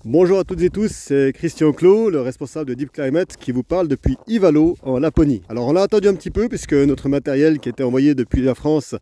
Bonjour à toutes et tous, c'est Christian Clot, le responsable de Deep Climate, qui vous parle depuis Ivalo, en Laponie. Alors on a attendu un petit peu puisque notre matériel qui était envoyé depuis la France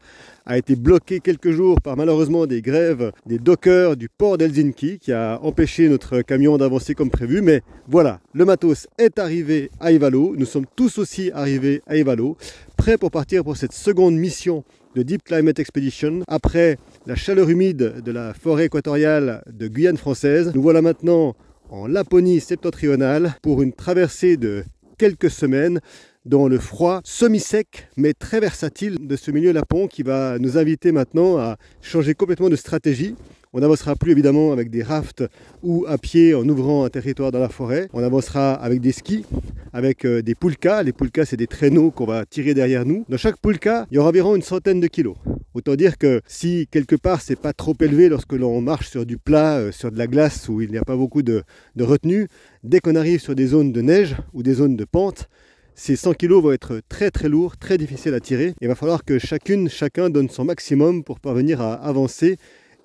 a été bloqué quelques jours par malheureusement des grèves des dockers du port d'Helsinki qui a empêché notre camion d'avancer comme prévu. Mais voilà, le matos est arrivé à Ivalo, nous sommes tous aussi arrivés à Ivalo, prêts pour partir pour cette seconde mission de Deep Climate Expedition. Après la chaleur humide de la forêt équatoriale de Guyane française, nous voilà maintenant en Laponie septentrionale pour une traversée de quelques semaines dans le froid semi-sec mais très versatile de ce milieu lapon qui va nous inviter maintenant à changer complètement de stratégie. On n'avancera plus évidemment avec des rafts ou à pied en ouvrant un territoire dans la forêt. On avancera avec des skis, avec des pulkas. Les pulkas, c'est des traîneaux qu'on va tirer derrière nous. Dans chaque pulka, il y aura environ une centaine de kilos. Autant dire que si quelque part c'est pas trop élevé lorsque l'on marche sur du plat, sur de la glace où il n'y a pas beaucoup de retenue, dès qu'on arrive sur des zones de neige ou des zones de pente, ces 100 kg vont être très très lourds, très difficiles à tirer. Il va falloir que chacun donne son maximum pour parvenir à avancer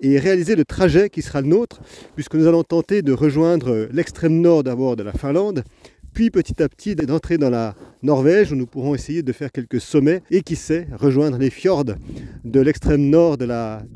et réaliser le trajet qui sera le nôtre, puisque nous allons tenter de rejoindre l'extrême nord d'abord de la Finlande, puis petit à petit d'entrer dans la Norvège où nous pourrons essayer de faire quelques sommets et qui sait rejoindre les fjords de l'extrême nord de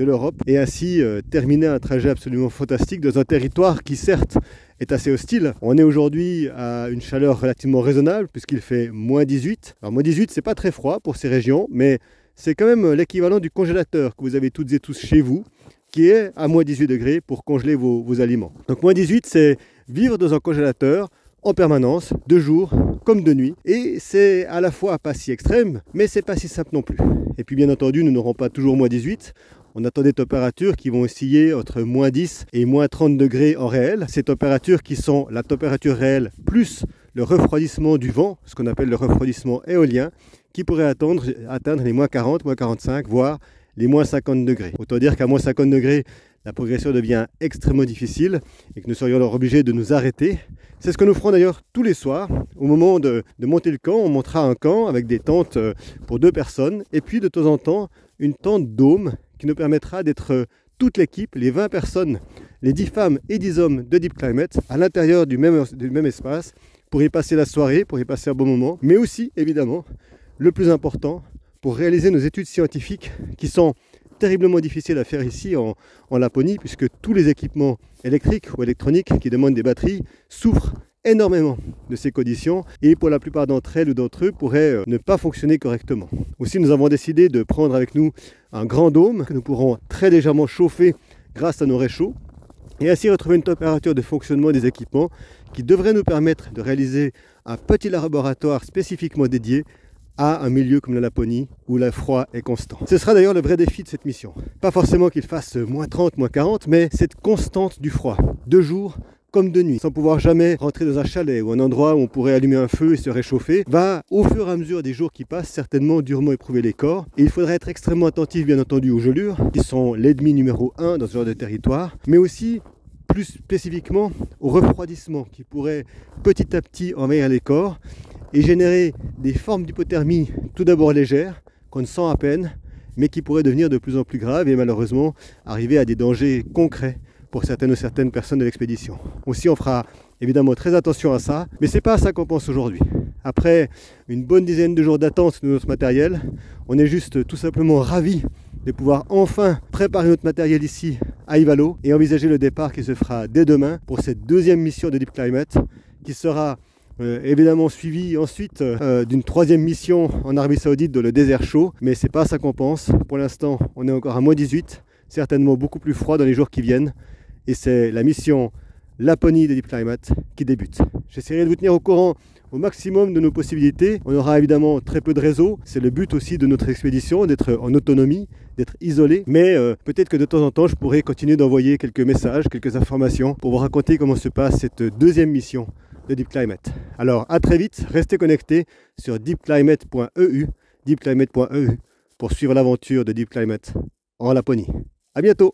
l'Europe et ainsi terminer un trajet absolument fantastique dans un territoire qui certes est assez hostile. On est aujourd'hui à une chaleur relativement raisonnable puisqu'il fait moins 18. Alors moins 18 c'est pas très froid pour ces régions mais c'est quand même l'équivalent du congélateur que vous avez toutes et tous chez vous qui est à moins 18 degrés pour congeler vos aliments. Donc moins 18 c'est vivre dans un congélateur en permanence, de jour comme de nuit. Et c'est à la fois pas si extrême, mais c'est pas si simple non plus. Et puis bien entendu, nous n'aurons pas toujours moins 18. On attend des températures qui vont osciller entre moins 10 et moins 30 degrés en réel. Ces températures qui sont la température réelle plus le refroidissement du vent, ce qu'on appelle le refroidissement éolien, qui pourrait atteindre les moins 40, moins 45, voire les moins 50 degrés. Autant dire qu'à moins 50 degrés, la progression devient extrêmement difficile et que nous serions alors obligés de nous arrêter. C'est ce que nous ferons d'ailleurs tous les soirs. Au moment de monter le camp, on montera un camp avec des tentes pour 2 personnes et puis de temps en temps une tente dôme qui nous permettra d'être toute l'équipe, les 20 personnes, les 10 femmes et 10 hommes de Deep Climate à l'intérieur du même espace pour y passer la soirée, pour y passer un bon moment, mais aussi évidemment le plus important pour réaliser nos études scientifiques qui sont terriblement difficiles à faire ici en Laponie puisque tous les équipements électriques ou électroniques qui demandent des batteries souffrent énormément de ces conditions et pour la plupart d'entre elles ou d'entre eux pourraient ne pas fonctionner correctement. Aussi nous avons décidé de prendre avec nous un grand dôme que nous pourrons très légèrement chauffer grâce à nos réchauds et ainsi retrouver une température de fonctionnement des équipements qui devrait nous permettre de réaliser un petit laboratoire spécifiquement dédié à un milieu comme la Laponie où le froid est constant. Ce sera d'ailleurs le vrai défi de cette mission. Pas forcément qu'il fasse moins 30, moins 40, mais cette constante du froid, de jour comme de nuit, sans pouvoir jamais rentrer dans un chalet ou un endroit où on pourrait allumer un feu et se réchauffer, va au fur et à mesure des jours qui passent certainement durement éprouver les corps. Et il faudra être extrêmement attentif bien entendu aux gelures, qui sont l'ennemi numéro 1 dans ce genre de territoire, mais aussi plus spécifiquement au refroidissement qui pourrait petit à petit envahir les corps et générer des formes d'hypothermie tout d'abord légères, qu'on sent à peine, mais qui pourraient devenir de plus en plus graves et malheureusement arriver à des dangers concrets pour certaines ou certaines personnes de l'expédition. Aussi on fera évidemment très attention à ça, mais c'est pas à ça qu'on pense aujourd'hui. Après une bonne dizaine de jours d'attente de notre matériel, on est juste tout simplement ravis de pouvoir enfin préparer notre matériel ici à Ivalo et envisager le départ qui se fera dès demain pour cette deuxième mission de Deep Climate qui sera évidemment suivi ensuite d'une 3e mission en Arabie Saoudite dans le désert chaud, mais c'est pas ça qu'on pense. Pour l'instant, on est encore à moins 18, certainement beaucoup plus froid dans les jours qui viennent, et c'est la mission Laponie de Deep Climate qui débute. J'essaierai de vous tenir au courant au maximum de nos possibilités. On aura évidemment très peu de réseau, c'est le but aussi de notre expédition, d'être en autonomie, d'être isolé, mais peut-être que de temps en temps je pourrai continuer d'envoyer quelques messages, quelques informations pour vous raconter comment se passe cette deuxième mission de Deep Climate. Alors à très vite, restez connectés sur deepclimate.eu pour suivre l'aventure de Deep Climate en Laponie. À bientôt!